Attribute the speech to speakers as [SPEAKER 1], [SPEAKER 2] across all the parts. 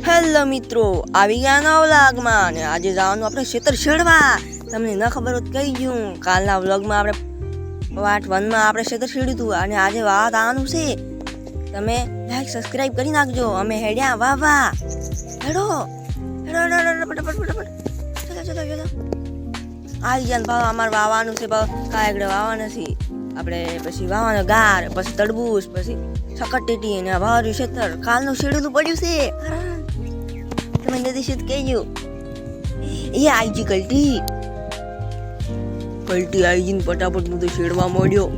[SPEAKER 1] Hello મિત્રો, આવી ગયા નવા વ્લોગમાં અને આજે જવાનું આપણે ખેતર છેડવા. તમને ન ખબર હોત કહી ગયું, કાલના વ્લોગમાં આપણે પાર્ટ 1 માં આપણે ખેતર છેડ્યું હતું અને આજે વાત આવવાનું છે. તમે લાઈક સબસ્ક્રાઇબ કરી નાખજો. અમે હેડ્યા વાહ વાહ. હેડો હેડો હેડો ફટાફટ ચલો આવી ગયા ભાવ. અમારે વાવવાનું છે ભાવ, કાંઈ વાવવાનું નથી આપણે. પછી વાવવાનો ગાર, પછી તડબૂચ, પછી સકટેટી અને વાવર્યું ખેતર. કાલનું શેડ્યુલ પડ્યું છે. તમે નથી શીત કહેજો એ આઈજી કલ્ટી આઈજીને ફટાફટ હું તો શેડવા માંડ્યો.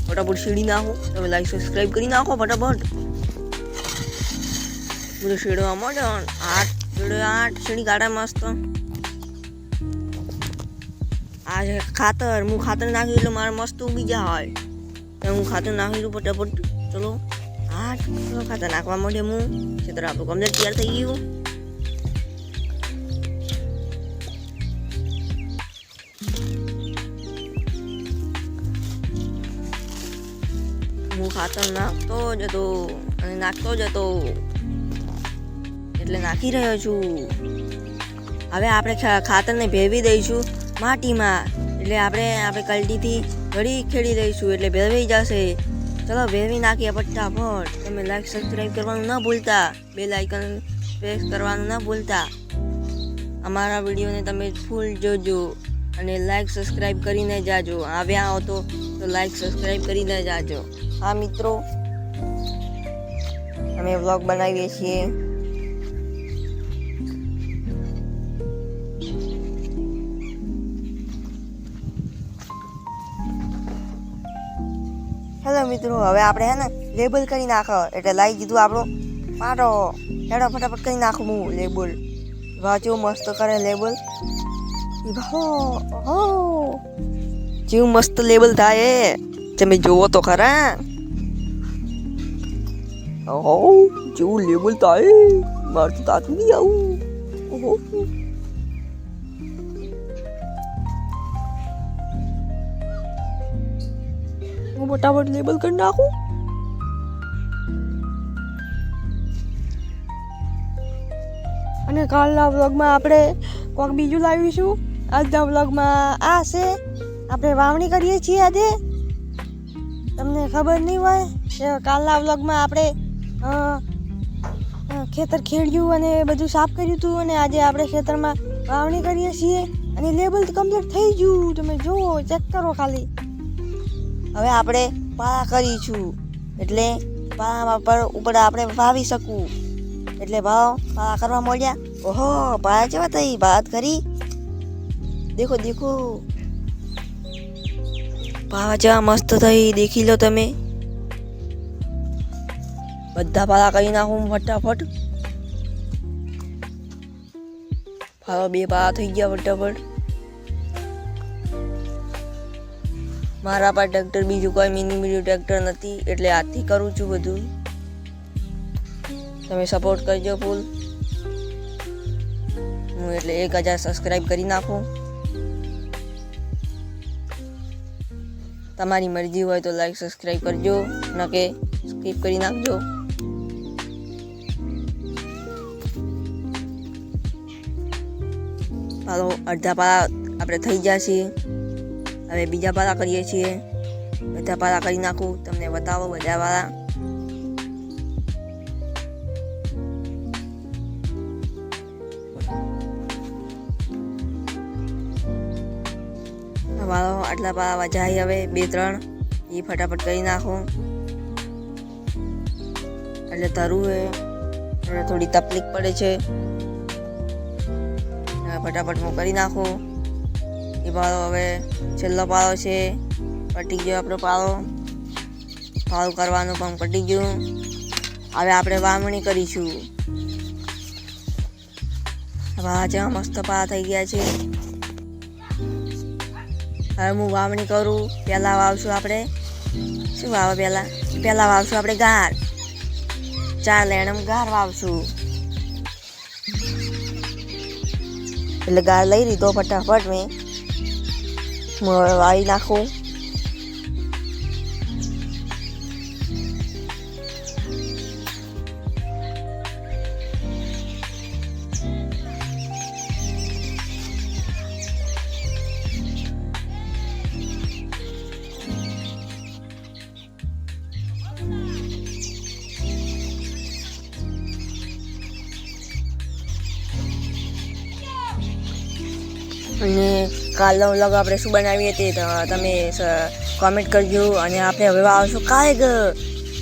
[SPEAKER 1] ફટાફટ શેડી નાખો. તમે લાઈક સબસ્ક્રાઇબ કરી નાખો ફટાફટ. હું તો શેડવા માંડ્યો. 8 શેડી કાઢા મસ્ત. આ ખાતર હું ખાતર નાખ્યું એટલે મારે મસ્ત ઉગી જાય હોય. હું ખાતર નાખ્યું ફટાફટ. ચલો ખાતર નાખવા માંડે. હું ખેતર આપણું કમ્પ્લીટ તૈયાર થઈ ગયું. હું ખાતર નાખતો જતો એટલે નાખી રહ્યો છું. હવે આપણે ખાતરને ભેળવી દઈશું માટીમાં. એટલે આપણે કલ્ટીથી ઘડી ખેડી દઈશું એટલે ભેળવાઈ જશે. ચલો ભેળવી નાખીએ ફટાફટ. તમે લાઈક સબસ્ક્રાઈબ કરવાનું ન ભૂલતા. બેલ આઇકન પ્રેસ કરવાનું ન ભૂલતા. અમારા વિડીયોને તમે ફૂલ જોજો અને લાઈક સબસ્ક્રાઈબ કરીને જાજો. આવ્યા હો તો લાઈક સબસ્ક્રાઈબ કરીને જાજો. હા મિત્રો, અમે વ્લોગ બનાવીએ છીએ. હેલો મિત્રો, હવે આપણે હે ને લેબલ કરી નાખો એટલે લાવી દીધું આપણો પાટો. હેડો ફટાફટ કરી નાખું હું લેબલ. વાંચો મસ્ત કરે લેબલ. જેવું મસ્ત લેબલ થાય તમે જોવો તો ખરા. જેવું લેબલ થાય મારે તો તાતું નહીં આવું. હું ફટાફટ લેબલ કરી નાખું. અને કાલના વ્લોગમાં આપણે કોઈક બીજું લાવીશું. આજના વ્લોગમાં આ છે, આપણે વાવણી કરીએ છીએ આજે. તમને ખબર નહીં હોય કે કાલના વ્લોગમાં આપણે ખેતર ખેડ્યું અને બધું સાફ કર્યું હતું. અને આજે આપણે ખેતરમાં વાવણી કરીએ છીએ અને લેબલ કમ્પ્લીટ થઈ ગયું. તમે જુઓ, ચેક કરો ખાલી. હવે આપણે પાળા કરીશું એટલે પાળા પર ઉપર આપણે વાવી શકું. એટલે પાળા કરવા મળ્યા. ઓહો, પાળા કેવા થઈ વાત કરી. દેખો પાળા કેવા મસ્ત થઈ. દેખી લો તમે. બધા પાળા કરી નાખું ફટાફટ. 2 પાળા થઈ ગયા ફટાફટ. મારા પાસે ટ્રેક્ટર બીજું કોઈ મિની ટ્રેક્ટર નથી એટલે હાથથી કરું છું બધું. તમે સપોર્ટ કરજો ફૂલ. હું એટલે 1000 સબસ્ક્રાઈબ કરી નાખું. તમારી મરજી હોય તો લાઈક સબસ્ક્રાઈબ કરજો, ન કે સ્કીપ કરી નાખજો. હાલો, અડધા પાળા આપણે થઈ જશે. હવે બીજા પાળા કરીએ છીએ. બધા પાળા કરી નાખું. તમને બતાવો બધા પાળા. આટલા પાળા વજાય. હવે 2-3 એ ફટાફટ કરી નાખું. એટલે તરવું એટલે થોડી તકલીફ પડે છે. ફટાફટ હું કરી નાખું. એ પાળો હવે છેલ્લો પાળો છે. પટી ગયો આપણો પાળો. પાળું કરવાનું પણ પટી ગયું. હવે આપણે વાવણી કરીશું. વાહ, જેવા મસ્ત પાળા થઈ ગયા છે. હવે હું વાવણી કરું. પહેલાં વાવશું આપણે શું પહેલાં વાવશું આપણે ગાર. 4 લેણમ ગાર વાવશું. એટલે ગાર લઈ લીધો ફટાફટ મેં. હું હવે વાવી નાખું. અને કાલનો વ્લોગ આપણે શું બનાવીએ તે તમે કોમેન્ટ કરજો. અને આપણે હવે વાવશું કાળેગર.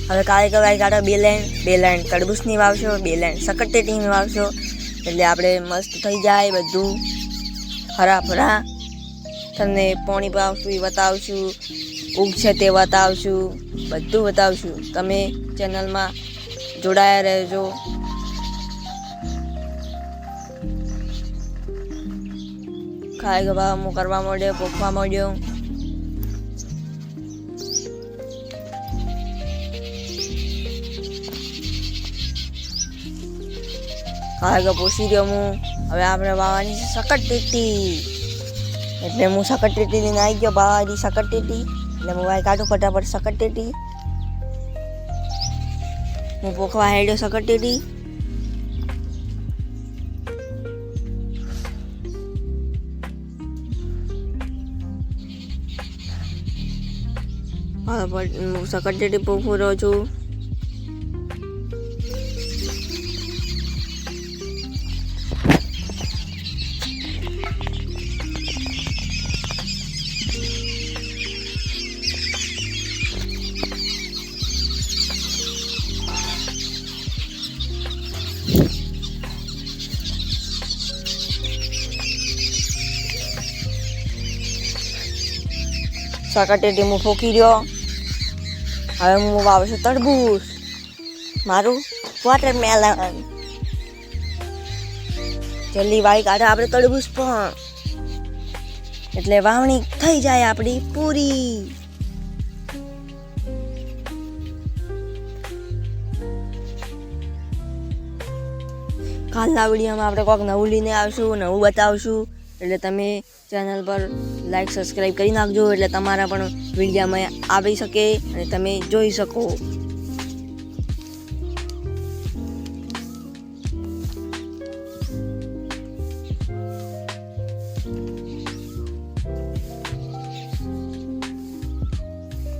[SPEAKER 1] હવે કાળેગર વાવી કાઢો 2 લાઈન તરબૂચની વાવશો, 2 લાઈન સકરટેટીની વાવશો, એટલે આપણે મસ્ત થઈ જાય બધું હરાભરા. તમને પાણી પાવશું એ બતાવશું, ઉગશે તે બતાવશું, બધું બતાવશું. તમે ચેનલમાં જોડાયા રહેજો. કાળેગર વાવવાનું કરવા માંડ્યો, પોખવા માંડ્યો. કાળેગર પોસી રહ્યો હું. હવે આપણે વાવવાની છે સકરટેટી, એટલે હું સકરટેટી લઈને આવી ગયો. વાવવાની સકરટેટી એટલે હું વાય કાઢું ફટાફટ સકરટેટી. હું પોખવા હેડ્યો સકરટેટી. હું સકરટેટી પોખું રહ્યો છું. સકરટેટી હું ફોકી રહ્યો. હવે હું વાવશું તરબૂચ, મારું વોટરમેલન. જલ્દી વાવી કાઢે આપણે તરબૂચ પણ, એટલે વાવણી થઈ જાય આપણી પૂરી. કાલના વિડીયોમાં આપણે કોઈક નવું લઈને આવશું, નવું બતાવશું. એટલે તમે ચેનલ પર લાઈક સબસ્ક્રાઈબ કરી નાખજો, એટલે તમારા પણ વિડીયોમાં આવી શકે અને તમે જોઈ શકો.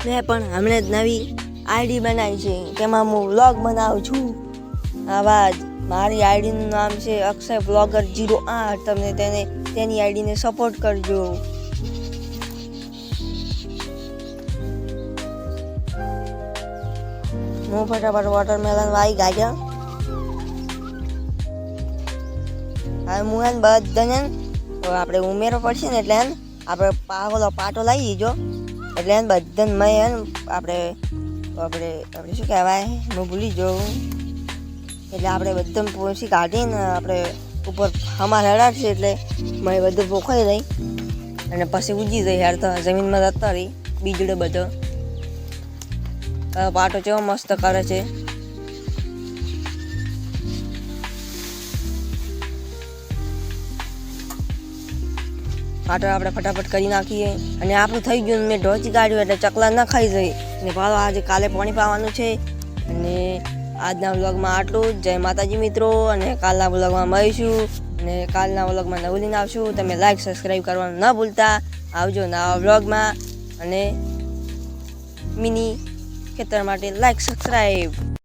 [SPEAKER 1] મેં પણ હમણાં જ નવી આઈડી બનાવી છે, તેમાં હું વ્લોગ બનાવું છું. આવા જ મારી આઈડીનું નામ છે અક્ષય બ્લોગર 08. તમે તેની આઈડીને સપોર્ટ કરજો. હું ફટાફટ વોટરમેલન વાવી કાઢ્યા. હવે હું એને બધાને આપણે ઉમેરવો પડશે ને, એટલે આપણે પાટો લાવી દીધો. એટલે એને બધાને મેં આપણે શું કહેવાય, હું ભૂલી જાઉં. એટલે આપણે બધા પોસી કાઢીને આપણે ઉપર અમારે હડાડશે, એટલે મેં બધું પોખાઈ રહી અને પછી ઉજી જઈ યાર. તો જમીનમાં જતા રહી બીજડે બધો. પાટો કેવો મસ્ત કરે છે. પાટો આપણે ફટાફટ કરી નાખીએ. અને આપણું થઈ ગયું, મેં ઢોચી કાઢ્યું એટલે ચકલા ના ખાઈ જાય. અને પાછો આજે કાલે પાણી પાવાનું છે. અને આજના વ્લોગમાં આટલું જ. જય માતાજી મિત્રો. અને કાલના વ્લોગમાં મળીશું. અને કાલના વ્લોગમાં નવું લઈને આવશું. તમે લાઈક સબસ્ક્રાઈબ કરવાનું ન ભૂલતા. આવજો નવા વ્લોગમાં. અને મિની ખેતર માટે લાઈક સબસ્ક્રાઈબ.